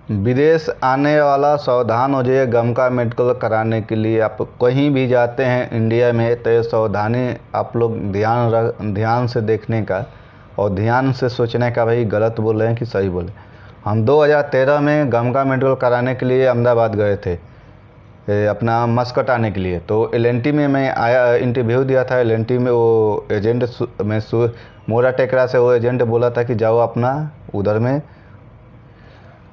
विदेश आने वाला सावधान हो जाइए। गम का मेडिकल कराने के लिए आप कहीं भी जाते हैं इंडिया में तो ये सावधानी आप लोग ध्यान से देखने का और ध्यान से सोचने का, भाई गलत बोल रहे हैं कि सही बोले। हम 2013 में गम का मेडिकल कराने के लिए अहमदाबाद गए थे अपना मस्कट आने के लिए। तो एल&टी में मैं आया, इंटरव्यू दिया था एल&टी में। वो एजेंट में मोरा टेकरा से वो एजेंट बोला था कि जाओ अपना उधर में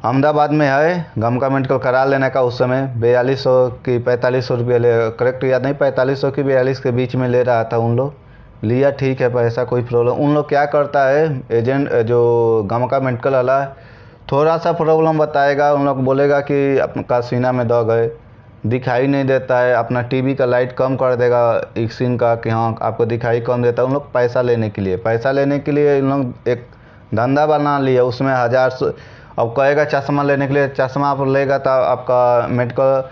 अहमदाबाद में है गम का मेडिकल करा लेने का। उस समय 4200 की 4500 रुपये करेक्ट याद नहीं, 4500 की 42 के बीच में ले रहा था उन लोग। लिया, ठीक है, पैसा कोई प्रॉब्लम। उन लोग क्या करता है एजेंट जो गम का मेडिकल वाला, थोड़ा सा प्रॉब्लम बताएगा, उन लोग बोलेगा कि आपका सीना में दर्द है, दिखाई नहीं देता है, अपना टीवी का लाइट कम कर देगा एक्सिन का कि हाँ आपको दिखाई कम देता है। उन लोग पैसा लेने के लिए इन लोग एक धंधा बना लिया। उसमें हज़ार अब कहेगा चश्मा लेने के लिए, चश्मा आप लेगा तो आपका मेडिकल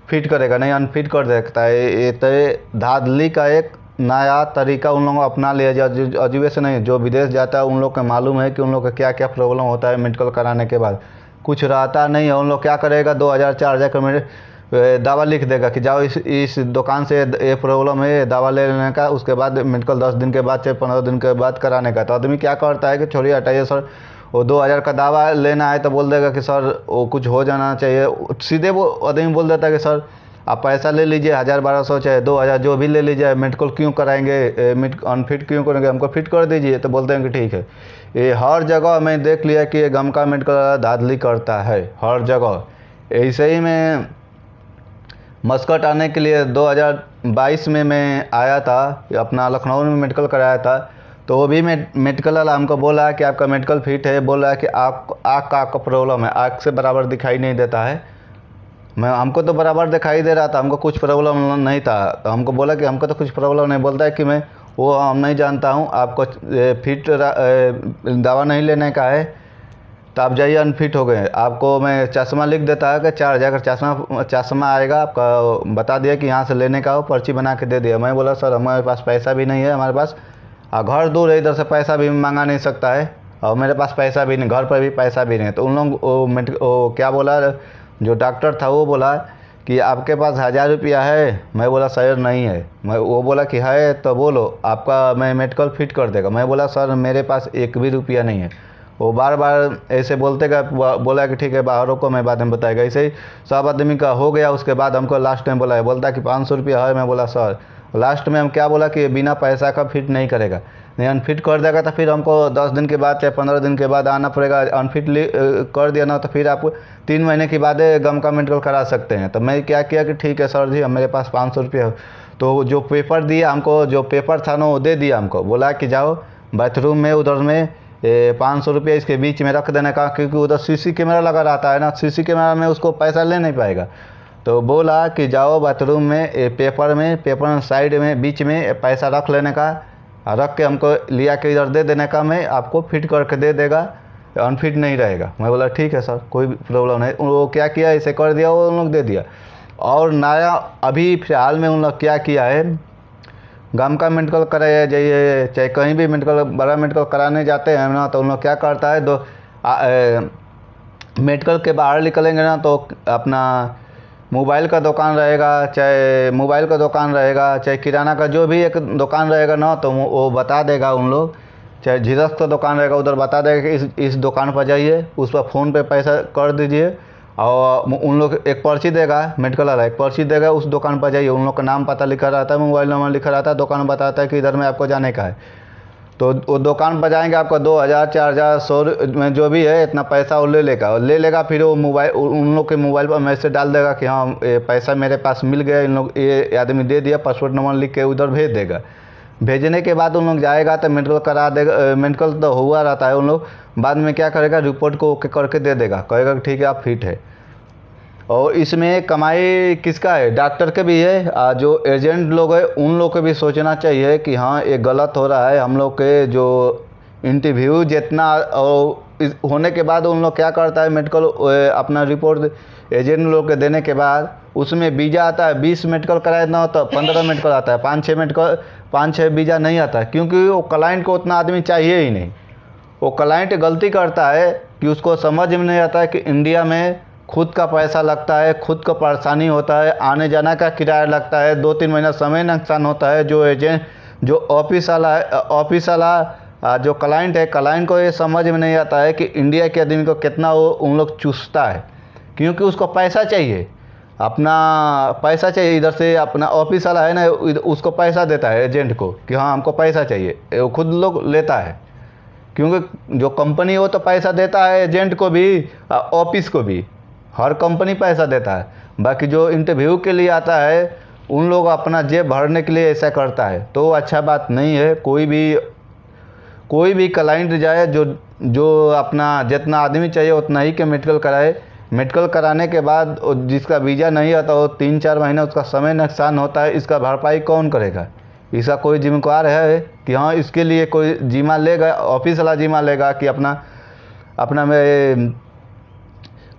फिट करेगा नहीं, अनफिट कर देता है। ये तो धांधली का एक नया तरीका उन लोगों अपना लिया। अजूबे से नहीं, जो विदेश जाता है उन लोग को मालूम है कि उन लोग का क्या क्या प्रॉब्लम होता है मेडिकल कराने के बाद। कुछ रहता नहीं है। उन लोग क्या करेगा 2000-4000 का दवा लिख देगा कि जाओ इस दुकान से ये प्रॉब्लम है, दवा ले लेने का। उसके बाद मेडिकल 10 दिन के बाद चाहे 15 दिन के बाद कराने का। तो आदमी क्या करता है कि छोड़िए हटाइए सर, वो 2000 का दवा लेना है तो बोल देगा कि सर वो कुछ हो जाना चाहिए। सीधे वो आदमी बोल देता है कि सर आप पैसा ले लीजिए 1000-1200 चाहे 2000 जो भी ले लीजिए, मेडिकल क्यों कराएंगे, अनफिट क्यों करेंगे, हमको फिट कर दीजिए। तो बोलते हैं कि ठीक है। ये हर जगह मैं देख लिया कि ये गम का मेडिकल धांधली करता है हर जगह। ऐसे ही मैं मस्कट आने के लिए 2022 में मैं आया था, अपना लखनऊ में मेडिकल कराया था। तो वो भी मेडिकल वाला हमको बोला कि आपका मेडिकल फिट है। बोल रहा है कि आँख का आपका प्रॉब्लम है, आँख से बराबर दिखाई नहीं देता है। हमको तो बराबर दिखाई दे रहा था, हमको कुछ प्रॉब्लम नहीं था। तो हमको बोला कि हमको तो कुछ प्रॉब्लम नहीं। बोलता है कि हम नहीं जानता हूँ, आपको फिट दवा नहीं लेने का है तो आप जाइए, अनफिट हो गए। आपको मैं चश्मा लिख देता है कि 4000 का चश्मा आएगा, आपका बता दिया कि यहाँ से लेने का हो, पर्ची बना के दे दिया। मैं बोला सर हमारे पास पैसा भी नहीं है, हमारे पास घर दूर है, इधर से पैसा भी मंगा नहीं सकता है और मेरे पास पैसा भी नहीं, घर पर भी पैसा भी नहीं। तो उन लोग वो क्या बोला, जो डॉक्टर था वो बोला कि आपके पास 1000 रुपया है। मैं बोला सर नहीं है। वो बोला कि है तो बोलो, आपका मैं मेडिकल फिट कर देगा। मैं बोला सर मेरे पास एक भी रुपया नहीं है। वो बार बार ऐसे बोलते गए। बोला कि ठीक है बाहरों को मैं बाद में बताएगा। ऐसे ही सब आदमी का हो गया। उसके बाद हमको लास्ट में बोलता कि 500 रुपया है। मैं बोला सर, लास्ट में हम क्या बोला कि बिना पैसा का फिट नहीं करेगा, नहीं अनफिट कर देगा तो फिर हमको 10 दिन के बाद चाहे 15 दिन के बाद आना पड़ेगा। अनफिट कर दिया ना तो फिर आप 3 महीने के बाद गम का मेडिकल करा सकते हैं। तो मैं क्या किया कि ठीक है सर जी, मेरे पास 500 रुपये हो। तो जो पेपर दिया हमको, जो पेपर था ना वो दे दिया हमको। बोला कि जाओ बाथरूम में उधर में 500 रुपये इसके बीच में रख देने का, क्योंकि उधर सीसी कैमरा लगा रहता है ना, सीसी कैमरा में उसको पैसा ले नहीं पाएगा। तो बोला कि जाओ बाथरूम में पेपर साइड में बीच में पैसा रख लेने का, रख के हमको लिया के इधर दे देने का, मैं आपको फिट करके दे देगा, अनफिट नहीं रहेगा। मैं बोला ठीक है सर, कोई प्रॉब्लम नहीं। वो क्या किया, इसे कर दिया, वो उन लोग दे दिया। और नया अभी फिलहाल में उन लोग क्या किया है, गम का मेडिकल कराया जाइए चाहे कहीं भी मेडिकल बड़ा मेडिकल कराने जाते हैं ना, तो उन लोग क्या करता है, मेडिकल के बाहर निकलेंगे ना तो अपना मोबाइल का दुकान रहेगा, चाहे किराना का जो भी एक दुकान रहेगा ना, तो वो बता देगा उन लोग। चाहे झिरक्स का दुकान रहेगा, उधर बता देगा कि इस दुकान पर जाइए, उस पर फ़ोन पे पैसा कर दीजिए। और उन लोग एक पर्ची देगा, मेडिकल वाला एक पर्ची देगा, उस दुकान पर जाइए। उन लोग का नाम पता लिखा रहता है, मोबाइल नंबर लिखा रहता है, दुकान बताता है कि इधर में आपको जाने का है। तो वो दुकान पर जाएंगे, आपको 2000-4000 100 में जो भी है इतना पैसा वो ले लेगा। फिर वो मोबाइल उन लोग के मोबाइल पर मैसेज डाल देगा कि हाँ ये पैसा मेरे पास मिल गया, इन लोग ये आदमी दे दिया, पासवर्ड नंबर लिख के उधर भेज देगा। भेजने के बाद उन लोग जाएगा तो मेडिकल करा देगा। मेडिकल तो हुआ रहता है, उन लोग बाद में क्या करेगा, रिपोर्ट को ओके करके दे देगा, कहेगा कि ठीक है आप फिट है। और इसमें कमाई किसका है, डॉक्टर के भी है। जो एजेंट लोग हैं उन लोग को भी सोचना चाहिए कि हाँ ये गलत हो रहा है। हम लोग के जो इंटरव्यू जितना और होने के बाद उन लोग क्या करता है, मेडिकल अपना रिपोर्ट एजेंट लोग के देने के बाद उसमें वीज़ा आता है। 20 मेडिकल कराए ना तो 15 मेडिकल आता है, 5-6 वीज़ा नहीं आता है, क्योंकि वो क्लाइंट को उतना आदमी चाहिए ही नहीं। वो क्लाइंट गलती करता है कि उसको समझ में नहीं आता है कि इंडिया में खुद का पैसा लगता है, खुद का परेशानी होता है, आने जाने का किराया लगता है, 2-3 महीना समय नुकसान होता है। जो एजेंट, जो ऑफिस वाला है, ऑफिस वाला जो क्लाइंट है, क्लाइंट को ये समझ में नहीं आता है कि इंडिया के आदमी को कितना वो उन लोग चूसता है, क्योंकि उसको पैसा चाहिए, अपना पैसा चाहिए। इधर से अपना ऑफिस वाला है ना, उसको पैसा देता है एजेंट को कि हाँ हमको पैसा चाहिए, वो खुद लोग लेता है, क्योंकि जो कंपनी हो तो पैसा देता है एजेंट को भी, ऑफिस को भी, हर कंपनी पैसा देता है। बाकी जो इंटरव्यू के लिए आता है उन लोग अपना जेब भरने के लिए ऐसा करता है, तो वो अच्छा बात नहीं है। कोई भी क्लाइंट जाए जो अपना जितना आदमी चाहिए उतना ही के मेडिकल कराए। मेडिकल कराने के बाद जिसका वीज़ा नहीं आता वो 3-4 महीना उसका समय नुकसान होता है, इसका भरपाई कौन करेगा? इसका कोई जिम्मेदार है कि हाँ इसके लिए कोई जिम्मा लेगा? ऑफिस वाला जिम्मा लेगा कि अपना में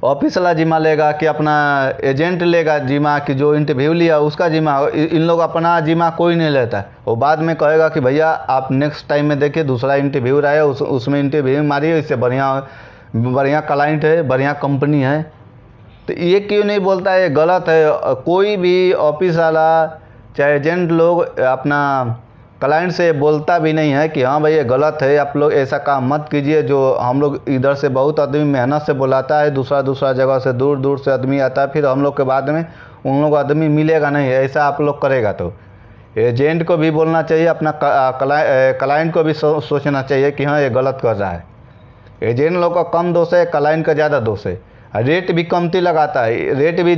ऑफिस वाला जिम्मा लेगा कि अपना एजेंट लेगा जिम्मा, कि जो इंटरव्यू लिया उसका जिम्मा? इन लोग अपना जिम्मा कोई नहीं लेता है। वो बाद में कहेगा कि भैया आप नेक्स्ट टाइम में देखिए दूसरा इंटरव्यू रहा है, उसमें इंटरव्यू मारिए, इससे बढ़िया क्लाइंट है, बढ़िया कंपनी है। तो ये क्यों नहीं बोलता है? गलत है। कोई भी ऑफिस वाला चाहे एजेंट लोग अपना क्लाइंट से बोलता भी नहीं है कि हाँ भाई ये गलत है, आप लोग ऐसा काम मत कीजिए। जो हम लोग इधर से बहुत आदमी मेहनत से बुलाता है, दूसरा जगह से दूर दूर से आदमी आता है, फिर हम लोग के बाद में उन लोग आदमी मिलेगा नहीं, ऐसा आप लोग करेगा तो एजेंट को भी बोलना चाहिए, अपना क्लाइंट को भी सोचना चाहिए कि हाँ ये गलत कर रहा है। एजेंट लोग का कम दोष है, क्लाइंट का ज़्यादा दोष है। रेट भी कमती लगाता है, रेट भी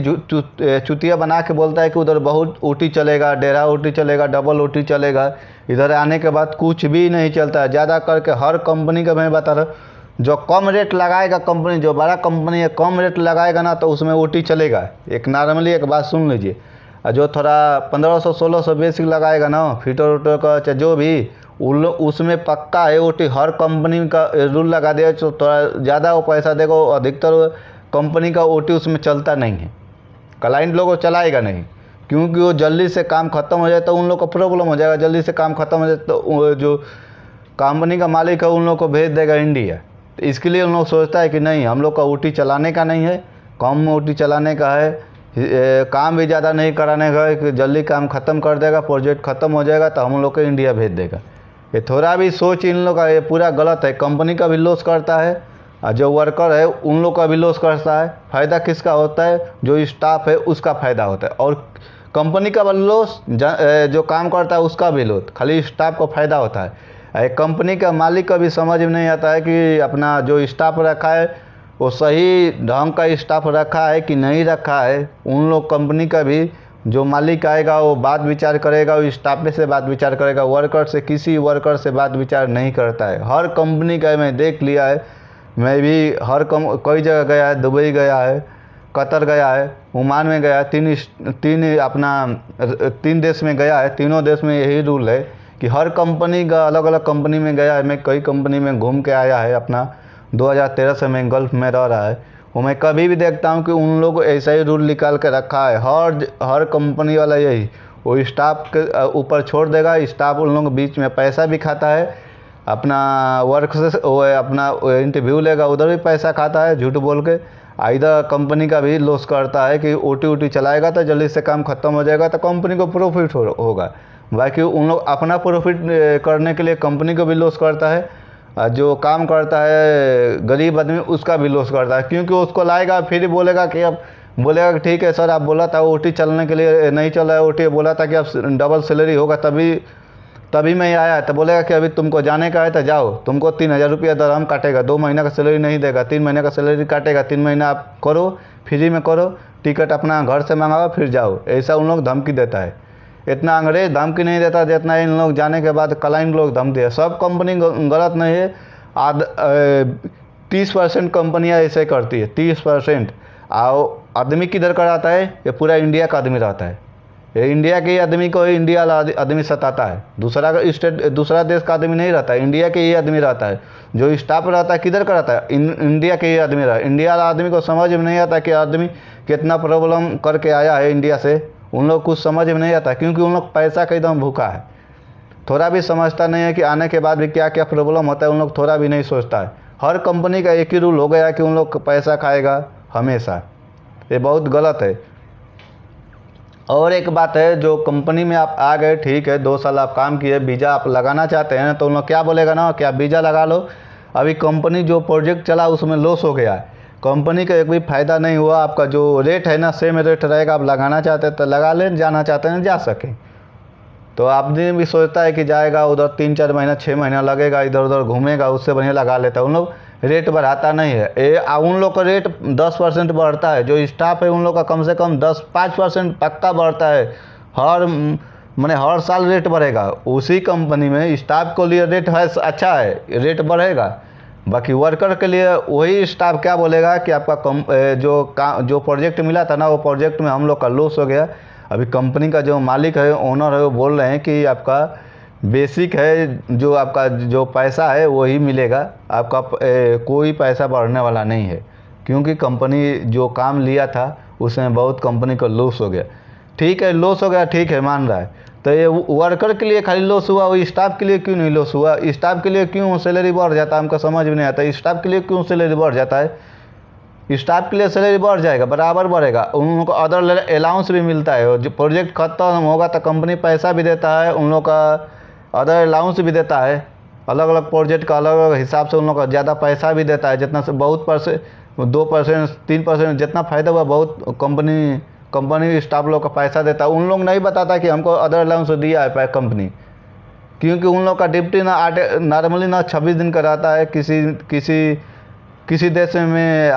चुतिया बना के बोलता है कि उधर बहुत ओटी चलेगा, 1.5 ओटी चलेगा, डबल ओटी चलेगा। इधर आने के बाद कुछ भी नहीं चलता है। ज़्यादा करके हर कंपनी का मैं बता रहा हूँ, जो कम रेट लगाएगा कंपनी, जो बड़ा कंपनी है कम रेट लगाएगा ना तो उसमें ओटी चलेगा। एक नॉर्मली एक बात सुन लीजिए, जो थोड़ा 1500-1600 बेसिक लगाएगा ना, फिटर उटर का चाहे जो भी, उसमें पक्का है ओटी। हर कंपनी का रूल लगा दिया तो थोड़ा ज़्यादा वो पैसा देगा। अधिकतर कंपनी का ओटी उसमें चलता नहीं है, क्लाइंट लोगों को चलाएगा नहीं, क्योंकि वो जल्दी से काम ख़त्म हो जाए तो उन लोग को प्रॉब्लम हो जाएगा। जल्दी से काम ख़त्म हो जाए तो जो कंपनी का मालिक है उन लोग को भेज देगा इंडिया। तो इसके लिए उन लोग सोचता है कि नहीं, हम लोग का ओटी चलाने का नहीं है, कम ओटी चलाने का है, काम भी ज़्यादा नहीं कराने का है, कि जल्दी काम ख़त्म कर देगा, प्रोजेक्ट ख़त्म हो जाएगा तो हम लोग को इंडिया भेज देगा। ये थोड़ा भी सोच इन लोग का ये पूरा गलत है। कंपनी का भी लॉस करता है और जो वर्कर है उन लोग का भी लॉस करता है। फ़ायदा किसका होता है? जो स्टाफ है उसका फ़ायदा होता है, और कंपनी का लॉस, जो काम करता है उसका भी लॉस, खाली स्टाफ को फ़ायदा होता है। कंपनी का मालिक का भी समझ में नहीं आता है कि अपना जो स्टाफ रखा है वो सही ढंग का स्टाफ रखा है कि नहीं रखा है। उन लोग कंपनी का भी जो मालिक आएगा वो बात विचार करेगा, वो स्टाफ से बात विचार करेगा, वर्कर से, किसी वर्कर से बात विचार नहीं करता है। हर कंपनी का मैं देख लिया है, मैं भी कई जगह गया है, दुबई गया है, कतर गया है, ओमान में गया है, तीन देश में गया है। तीनों देश में यही रूल है कि हर कंपनी का अलग अलग कंपनी में गया है। मैं कई कंपनी में घूम के आया है, अपना 2013 से मैं गल्फ़ में रह रहा है। वो मैं कभी भी देखता हूँ कि उन लोग ऐसा ही रूल निकाल के रखा है। हर कंपनी वाला यही, वो स्टाफ के ऊपर छोड़ देगा। स्टाफ उन लोगों के बीच में पैसा भी खाता है, अपना वर्क से वो अपना इंटरव्यू लेगा, उधर भी पैसा खाता है झूठ बोल के। इधर कंपनी का भी लॉस करता है कि ओटी चलाएगा तो जल्दी से काम ख़त्म हो जाएगा तो कंपनी को प्रॉफिट होगा। बाकी उन लोग अपना प्रॉफिट करने के लिए कंपनी को भी लॉस करता है, जो काम करता है गरीब आदमी उसका भी लॉस करता है, क्योंकि उसको लाएगा फिर बोलेगा कि ठीक है सर, आप बोला था ओटी चलने के लिए, नहीं चल रहा है ओटी, बोला था कि अब डबल सैलरी होगा तभी मैं आया। तो बोलेगा कि अभी तुमको जाने का है तो जाओ, तुमको 3000 रुपया दरहम काटेगा, 2 महीना का सैलरी नहीं देगा, 3 महीने का सैलरी काटेगा। 3 महीना आप करो, फ्री में करो, टिकट अपना घर से मंगाओ फिर जाओ। ऐसा उन लोग धमकी देता है। इतना अंग्रेज धमकी नहीं देता जितना इन लोग जाने के बाद क्लाइंट लोग धमकी है। सब कंपनी गलत नहीं है, 30% कंपनियाँ ऐसे करती है, 30%। आदमी किधर का रहता है? ये पूरा इंडिया का आदमी रहता है। ये इंडिया के आदमी को इंडिया वाला आदमी सताता है, दूसरा देश का आदमी नहीं रहता है, इंडिया के ही आदमी रहता है। जो स्टाफ रहता है किधर का रहता है? इंडिया के ही आदमी रहता है। इंडिया वाला आदमी को समझ में नहीं आता कि आदमी कितना प्रॉब्लम करके आया है इंडिया से। उन लोग कुछ समझ में नहीं आता, क्योंकि उन लोग पैसा का एकदम भूखा है। थोड़ा भी समझता नहीं है कि आने के बाद भी क्या क्या प्रॉब्लम होता है, उन लोग थोड़ा भी नहीं सोचता है। हर कंपनी का एक ही रूल हो गया कि उन लोग पैसा खाएगा हमेशा, ये बहुत गलत है। और एक बात है, जो कंपनी में आप आ गए, ठीक है 2 साल आप काम किए, वीज़ा आप लगाना चाहते हैं तो उन लोग क्या बोलेगा ना कि आप वीज़ा लगा लो, अभी कंपनी जो प्रोजेक्ट चला उसमें लॉस हो गया है, कंपनी का एक भी फ़ायदा नहीं हुआ, आपका जो रेट है ना सेम रेट रहेगा, आप लगाना चाहते हैं तो लगा लें, जाना चाहते हैं जा सकें। तो आदमी भी सोचता है कि जाएगा उधर 3-4 महीना 6 महीना लगेगा, इधर उधर घूमेगा, उससे बढ़िया लगा लेता है। उन लोग रेट बढ़ाता नहीं है, उन लोग का रेट 10% बढ़ता है, जो स्टाफ है उन लोग का कम से कम 10-5% पक्का बढ़ता है। मैंने हर साल रेट बढ़ेगा, उसी कंपनी में स्टाफ के लिए रेट है अच्छा है, रेट बढ़ेगा, बाकी वर्कर के लिए वही स्टाफ क्या बोलेगा कि आपका जो प्रोजेक्ट मिला था ना, वो प्रोजेक्ट में हम लोग का लॉस हो गया। अभी कंपनी का जो मालिक है, ओनर है, वो बोल रहे हैं कि आपका बेसिक है, जो आपका जो पैसा है वही मिलेगा, आपका कोई पैसा बढ़ने वाला नहीं है, क्योंकि कंपनी जो काम लिया था उसमें बहुत कंपनी को लॉस हो गया। ठीक है लॉस हो गया, ठीक है मान रहा है, तो ये वर्कर के लिए खाली लॉस हुआ, वो स्टाफ के लिए क्यों नहीं लॉस हुआ? स्टाफ के लिए क्यों सैलरी बढ़ जाता है, हमको समझ में नहीं आता। स्टाफ के लिए क्यों सैलरी बढ़ जाता है? स्टाफ के लिए सैलरी बढ़ जाएगा, बराबर बढ़ेगा, उन लोगों को अदर अलाउंस भी मिलता है, जो प्रोजेक्ट खत्म होगा तो कंपनी पैसा भी देता है, उन लोग का अदर अलाउंस भी देता है, अलग अलग प्रोजेक्ट का अलग अलग हिसाब से उन लोग का ज़्यादा पैसा भी देता है, जितना से बहुत 2% 3% जितना फ़ायदा हुआ बहुत कंपनी स्टाफ लोग का पैसा देता है। उन लोग नहीं बताता कि हमको अदर अलाउंस दिया है कंपनी, क्योंकि उन लोग का ड्यूटी ना नॉर्मली ना 26 दिन का रहता है, किसी देश में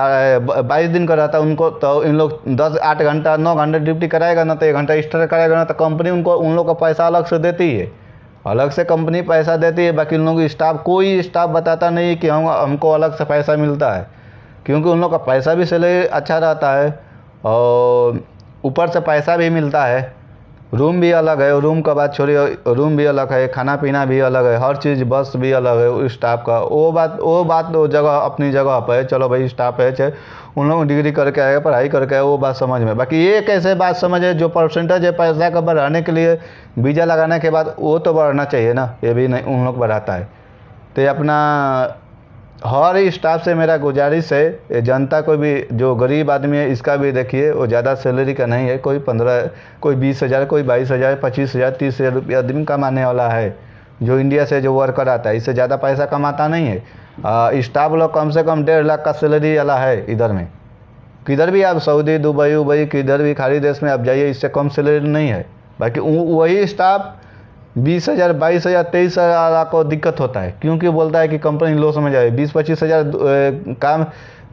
22 दिन का रहता है उनको, तो इन लोग 8 घंटा 9 घंटा ड्यूटी कराएगा ना, तो 1 घंटा एक्स्ट्रा कराएगा ना, तो कंपनी उन लोग का पैसा अलग से देती है, अलग से कंपनी पैसा देती है। बाकी उन लोग स्टाफ, कोई स्टाफ बताता नहीं है कि हमको अलग से पैसा मिलता है, क्योंकि उन लोग का पैसा भी सैलरी अच्छा रहता है और ऊपर से पैसा भी मिलता है। रूम भी अलग है, रूम का बात छोड़िए, रूम भी अलग है, खाना पीना भी अलग है, हर चीज़, बस भी अलग है स्टाफ का। वो बात तो जगह अपनी जगह पर है, चलो भाई स्टाफ है, चाहे उन लोग डिग्री करके आए, पढ़ाई करके आए, वो बात समझ में। बाकी ये कैसे बात समझ है, जो परसेंटेज है पैसा का बढ़ाने के लिए वीज़ा लगाने के बाद, वो तो बढ़ना चाहिए ना, ये भी नहीं उन लोग बढ़ाता है। तो ये अपना हर स्टाफ से मेरा गुजारिश है, जनता को भी, जो गरीब आदमी है इसका भी देखिए, वो ज़्यादा सैलरी का नहीं है, कोई 15, कोई 20,000, कोई 22,000, 25,000, 30,000 रुपया आदमी कमाने वाला है, जो इंडिया से जो वर्कर आता है, इससे ज़्यादा पैसा कमाता नहीं है। स्टाफ लोग कम से कम 1.5 लाख का सैलरी वाला है इधर में, किधर भी आप सऊदी, दुबई किधर भी खाली देश में आप जाइए, इससे कम सैलरी नहीं है। बाकी वही स्टाफ 20,000, 22,000, 23,000 को दिक्कत होता है, क्योंकि बोलता है कि कंपनी लॉस में जाए, 20-25,000 काम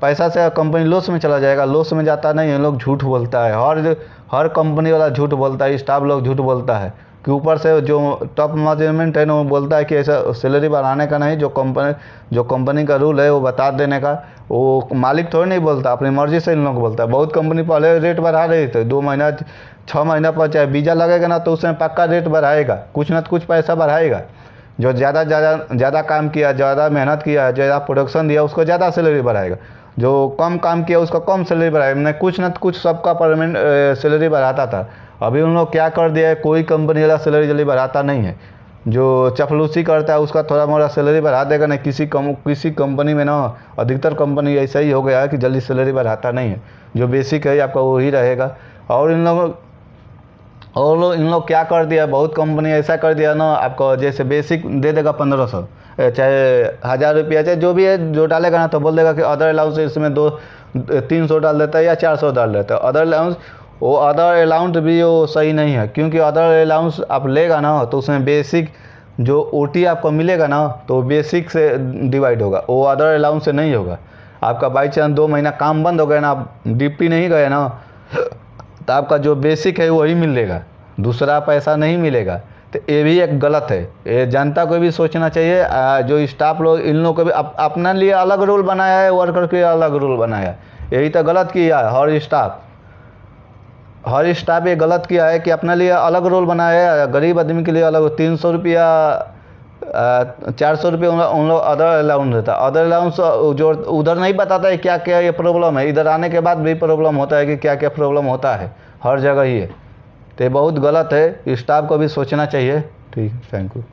पैसा से कंपनी लॉस में चला जाएगा, लॉस में जाता नहीं है, लोग झूठ बोलता है, हर कंपनी वाला झूठ बोलता है, स्टाफ लोग झूठ बोलता है कि ऊपर से जो टॉप मैनेजमेंट है ना, वो बोलता है कि ऐसा सैलरी बढ़ाने का नहीं, जो कंपनी का रूल है वो बता देने का, वो मालिक थोड़ी नहीं बोलता, अपनी मर्जी से इन लोग बोलता है। बहुत कंपनी पहले रेट बढ़ा रही थी, 2 महीना 6 महीना पर चाहे वीज़ा लगेगा ना, तो उसमें पक्का रेट बढ़ाएगा, कुछ ना कुछ पैसा बढ़ाएगा। जो ज़्यादा काम किया, ज़्यादा मेहनत किया, ज़्यादा प्रोडक्शन दिया, उसको ज़्यादा सैलरी बढ़ाएगा, जो कम काम किया उसको कम सैलरी बढ़ाएगा। मैंने कुछ ना कुछ सबका परमानेंट सैलरी बढ़ाता था। अभी उन लोग क्या कर दिया है, कोई कंपनी वाला सैलरी जल्दी बढ़ाता नहीं है, जो चपलूसी करता है उसका थोड़ा मोड़ा सैलरी बढ़ा देगा, नहीं किसी कंपनी में ना, अधिकतर कंपनी ऐसा ही हो गया है कि जल्दी सैलरी बढ़ाता नहीं है, जो बेसिक है आपका वही रहेगा। और इन लोग क्या कर दिया, बहुत कंपनी ऐसा कर दिया ना, आपको जैसे बेसिक दे देगा 1500, चाहे 1000 रुपया, चाहे जो भी है, जो डालेगा ना तो बोल देगा कि अदर अलाउंस इसमें 300 डाल देता है या 400 डाल देता है अदर अलाउंस। वो अदर अलाउंस भी वो सही नहीं है, क्योंकि अदर अलाउंस आप लेगा ना तो उसमें बेसिक जो ओटी आपको मिलेगा ना, तो बेसिक से डिवाइड होगा, वो अदर अलाउंस से नहीं होगा। आपका बाई चांस 2 महीना काम बंद हो गया ना, आप ड्यूटी नहीं गए ना, तो आपका जो बेसिक है वही मिलेगा, दूसरा पैसा नहीं मिलेगा। तो ये भी एक गलत है, ये जनता को भी सोचना चाहिए। जो स्टाफ लोग, इन लोगों को भी अपना लिए अलग रूल बनाया है, वर्कर के लिए अलग रूल बनाया है, यही तो गलत किया है। हर स्टाफ ये गलत किया है कि अपने लिए अलग रोल बनाया है, गरीब आदमी के लिए अलग 300 रुपया 400 रुपये उन लोग अदर अलाउंस देता है। अदर अलाउंस जो उधर नहीं बताता है क्या क्या ये प्रॉब्लम है, इधर आने के बाद भी प्रॉब्लम होता है कि क्या क्या प्रॉब्लम होता है, हर जगह ही है। तो ये बहुत गलत है, स्टाफ को भी सोचना चाहिए। ठीक, थैंक यू।